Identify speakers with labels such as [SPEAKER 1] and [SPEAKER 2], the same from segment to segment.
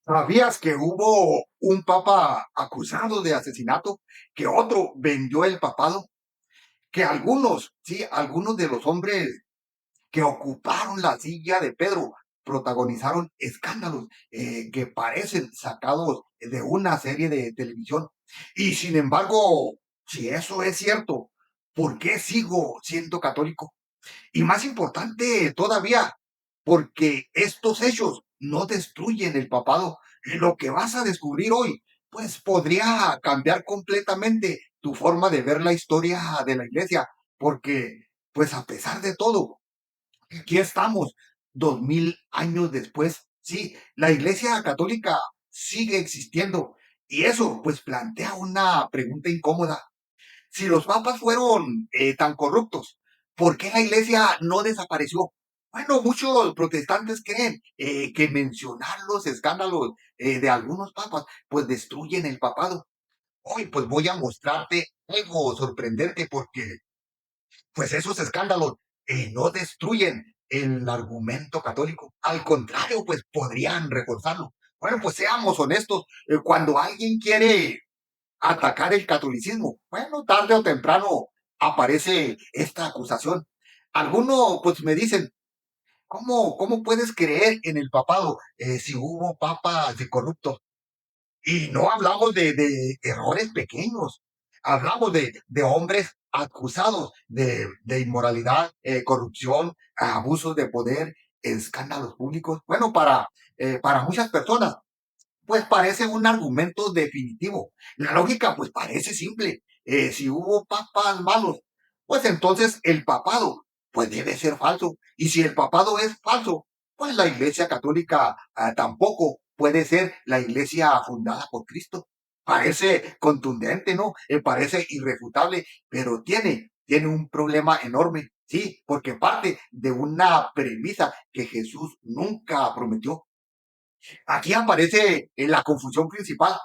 [SPEAKER 1] ¿Sabías que hubo un papa acusado de asesinato, que otro vendió el papado, que algunos, sí, algunos de los hombres que ocuparon la silla de Pedro protagonizaron escándalos que parecen sacados de una serie de televisión? Y sin embargo, si eso es cierto, ¿por qué sigo siendo católico? Y más importante todavía, porque estos hechos no destruyen el papado. Lo que vas a descubrir hoy, pues podría cambiar completamente tu forma de ver la historia de la iglesia, porque, pues a pesar de todo, aquí estamos, 2000 años después. Sí, la iglesia católica sigue existiendo y eso, pues plantea una pregunta incómoda. Si los papas fueron tan corruptos, ¿por qué la iglesia no desapareció? Bueno, muchos protestantes creen que mencionar los escándalos de algunos papas, pues destruyen el papado. Hoy, pues voy a mostrarte algo sorprendente porque, pues esos escándalos no destruyen el argumento católico. Al contrario, pues podrían reforzarlo. Bueno, pues seamos honestos, cuando alguien quiere atacar el catolicismo. Bueno, tarde o temprano aparece esta acusación. Algunos pues me dicen, ¿cómo puedes creer en el papado si hubo papas de corruptos? Y no hablamos de errores pequeños, hablamos de hombres acusados de inmoralidad, corrupción, abusos de poder, escándalos públicos. Bueno, para muchas personas pues parece un argumento definitivo. La lógica pues parece simple. Si hubo papas malos, pues entonces el papado pues debe ser falso. Y si el papado es falso, pues la iglesia católica tampoco puede ser la iglesia fundada por Cristo. Parece contundente, ¿no? Parece irrefutable, pero tiene un problema enorme. Sí, porque parte de una premisa que Jesús nunca prometió. Aquí aparece la confusión principal.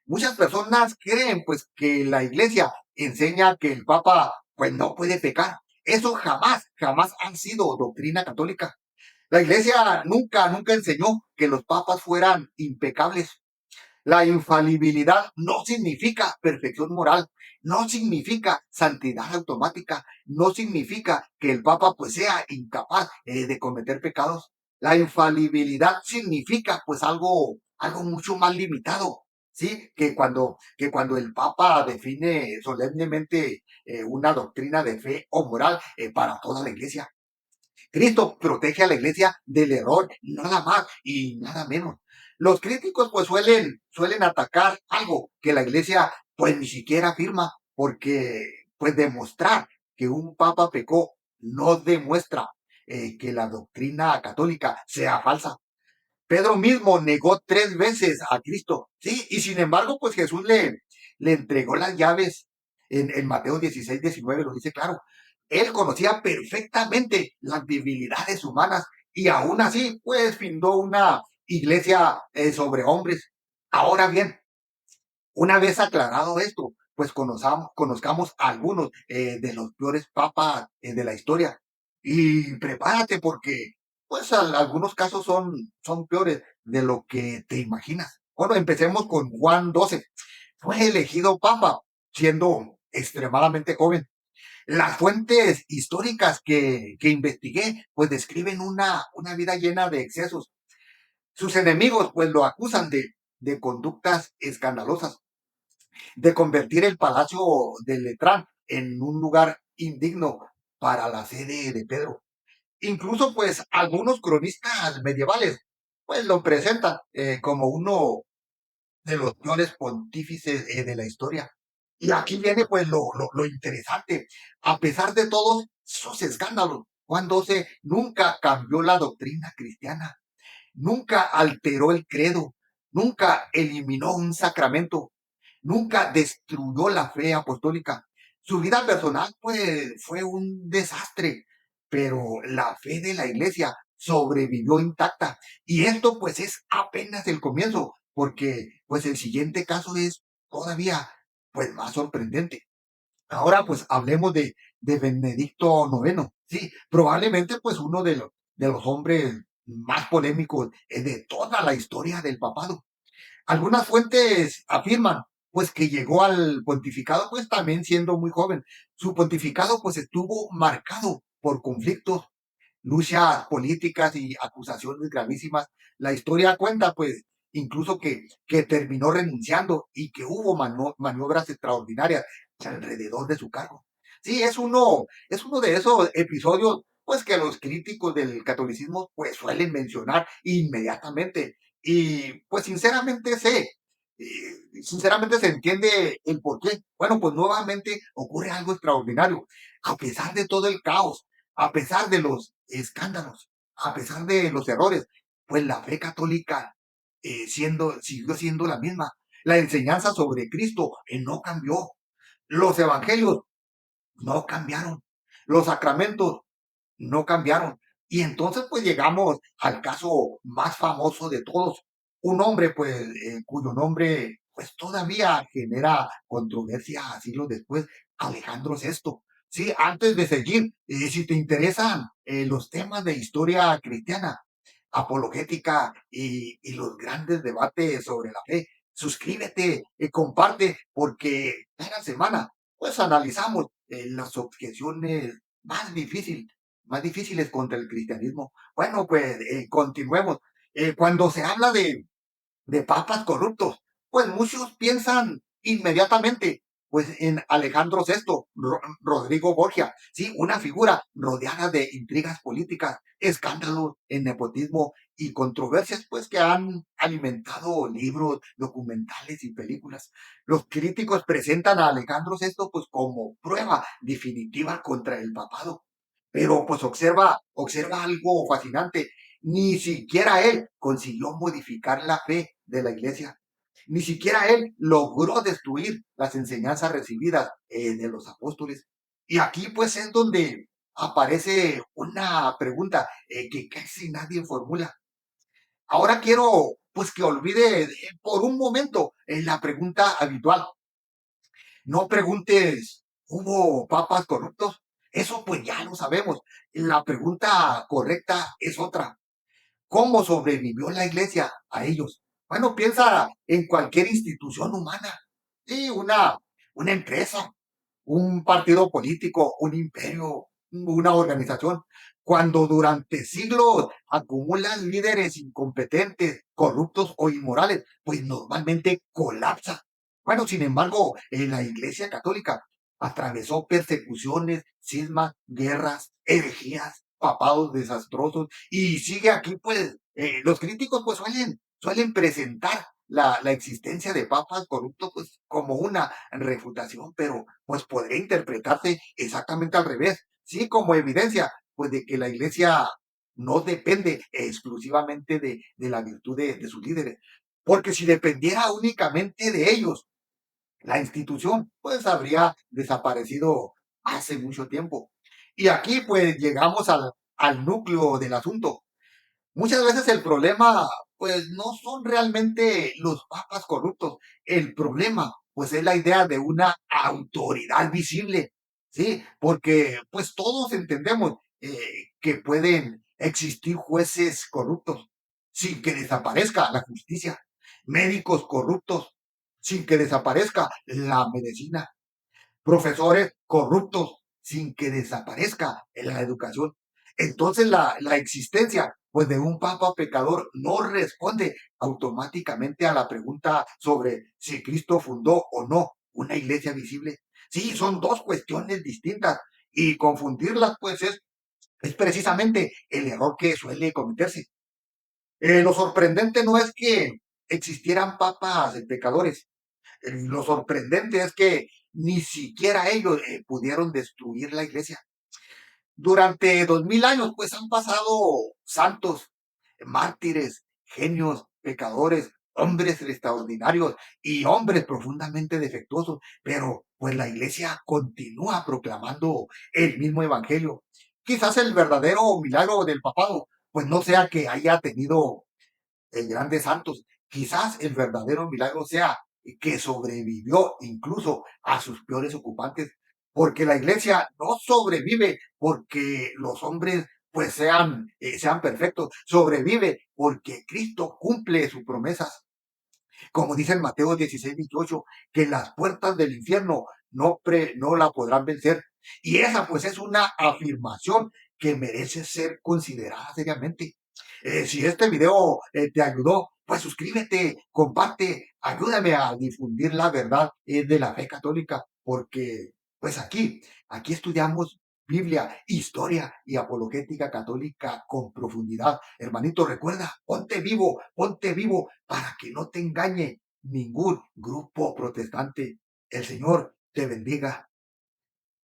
[SPEAKER 1] Muchas personas creen pues que la iglesia enseña que el papa pues no puede pecar. Eso jamás ha sido doctrina católica. La iglesia nunca enseñó que los papas fueran impecables. La infalibilidad no significa perfección moral, no significa santidad automática, no significa que el Papa pues sea incapaz de cometer pecados. La infalibilidad significa pues algo mucho más limitado, ¿sí? Que cuando el Papa define solemnemente una doctrina de fe o moral para toda la iglesia. Cristo protege a la iglesia del error, nada más y nada menos. Los críticos pues suelen atacar algo que la iglesia pues ni siquiera afirma, porque pues demostrar que un papa pecó no demuestra que la doctrina católica sea falsa. Pedro mismo negó 3 veces a Cristo, sí, y sin embargo pues Jesús le entregó las llaves en Mateo 16, 19, lo dice claro. Él conocía perfectamente las debilidades humanas y aún así, pues, fundó una iglesia sobre hombres. Ahora bien, una vez aclarado esto, pues conozcamos algunos de los peores papas de la historia. Y prepárate porque, pues, algunos casos son peores de lo que te imaginas. Bueno, empecemos con Juan 12. Fue elegido papa siendo extremadamente joven. Las fuentes históricas que investigué, pues describen una vida llena de excesos. Sus enemigos, pues lo acusan de conductas escandalosas, de convertir el palacio de Letrán en un lugar indigno para la sede de Pedro. Incluso, pues, algunos cronistas medievales, pues lo presentan como uno de los peores pontífices de la historia. Y aquí viene pues lo interesante. A pesar de todos esos escándalos, Juan 12 nunca cambió la doctrina cristiana, nunca alteró el credo, nunca eliminó un sacramento, nunca destruyó la fe apostólica. Su vida personal pues fue un desastre, pero la fe de la iglesia sobrevivió intacta. Y esto pues es apenas el comienzo, porque pues el siguiente caso es todavía pues más sorprendente. Ahora pues hablemos de Benedicto IX. Sí, probablemente pues uno de los hombres más polémicos de toda la historia del papado. Algunas fuentes afirman pues que llegó al pontificado pues también siendo muy joven. Su pontificado pues estuvo marcado por conflictos, luchas políticas y acusaciones gravísimas. La historia cuenta pues incluso que terminó renunciando y que hubo maniobras extraordinarias alrededor de su cargo. Sí, es uno de esos episodios pues que los críticos del catolicismo pues suelen mencionar inmediatamente. Y pues sinceramente se entiende el por qué. Bueno, pues nuevamente ocurre algo extraordinario. A pesar de todo el caos, a pesar de los escándalos, a pesar de los errores, pues la fe católica siguió siendo la misma. La enseñanza sobre Cristo no cambió. Los evangelios no cambiaron. Los sacramentos no cambiaron. Y entonces pues llegamos al caso más famoso de todos, un hombre pues cuyo nombre pues todavía genera controversia siglos después, Alejandro VI. Sí, antes de seguir, si te interesan los temas de historia cristiana, apologética y los grandes debates sobre la fe, suscríbete, comparte, porque cada semana pues analizamos las objeciones más difíciles contra el cristianismo. Bueno, pues continuemos. Cuando se habla de papas corruptos, pues muchos piensan inmediatamente pues en Alejandro VI, Rodrigo Borgia, sí, una figura rodeada de intrigas políticas, escándalos, en nepotismo y controversias pues que han alimentado libros, documentales y películas. Los críticos presentan a Alejandro VI pues como prueba definitiva contra el papado. Pero pues observa algo fascinante. Ni siquiera él consiguió modificar la fe de la iglesia. Ni siquiera él logró destruir las enseñanzas recibidas de los apóstoles. Y aquí pues es donde aparece una pregunta que casi nadie formula. Ahora quiero pues que olvide por un momento la pregunta habitual. No preguntes, ¿hubo papas corruptos? Eso pues ya lo sabemos. La pregunta correcta es otra. ¿Cómo sobrevivió la iglesia a ellos? Bueno, piensa en cualquier institución humana. Sí, una empresa, un partido político, un imperio, una organización. Cuando durante siglos acumulan líderes incompetentes, corruptos o inmorales, pues normalmente colapsa. Bueno, sin embargo, en la Iglesia Católica atravesó persecuciones, cismas, guerras, herejías, papados desastrosos y sigue aquí, pues, los críticos pues suelen presentar la existencia de papas corruptos pues como una refutación, pero pues podría interpretarse exactamente al revés, sí, como evidencia pues de que la iglesia no depende exclusivamente de la virtud de sus líderes, porque si dependiera únicamente de ellos, la institución pues habría desaparecido hace mucho tiempo. Y aquí pues llegamos al núcleo del asunto. Muchas veces el problema, pues, no son realmente los papas corruptos. El problema, pues, es la idea de una autoridad visible, ¿sí? Porque, pues, todos entendemos que pueden existir jueces corruptos sin que desaparezca la justicia, médicos corruptos sin que desaparezca la medicina, profesores corruptos sin que desaparezca en la educación. Entonces la existencia pues de un papa pecador no responde automáticamente a la pregunta sobre si Cristo fundó o no una iglesia visible. Sí, son dos cuestiones distintas y confundirlas pues es precisamente el error que suele cometerse. Lo sorprendente no es que existieran papas pecadores, lo sorprendente es que ni siquiera ellos pudieron destruir la iglesia. Durante 2000 años, pues han pasado santos, mártires, genios, pecadores, hombres extraordinarios y hombres profundamente defectuosos, pero pues la iglesia continúa proclamando el mismo evangelio. Quizás el verdadero milagro del papado, pues no sea que haya tenido grandes santos. Quizás el verdadero milagro sea que sobrevivió incluso a sus peores ocupantes, porque la iglesia no sobrevive porque los hombres pues sean perfectos. Sobrevive porque Cristo cumple sus promesas. Como dice en Mateo 16:28, que las puertas del infierno no la podrán vencer. Y esa pues es una afirmación que merece ser considerada seriamente. Si este video te ayudó, pues suscríbete, comparte, ayúdame a difundir la verdad de la fe católica, porque pues aquí estudiamos Biblia, historia y apologética católica con profundidad. Hermanito, recuerda, ponte vivo para que no te engañe ningún grupo protestante. El Señor te bendiga.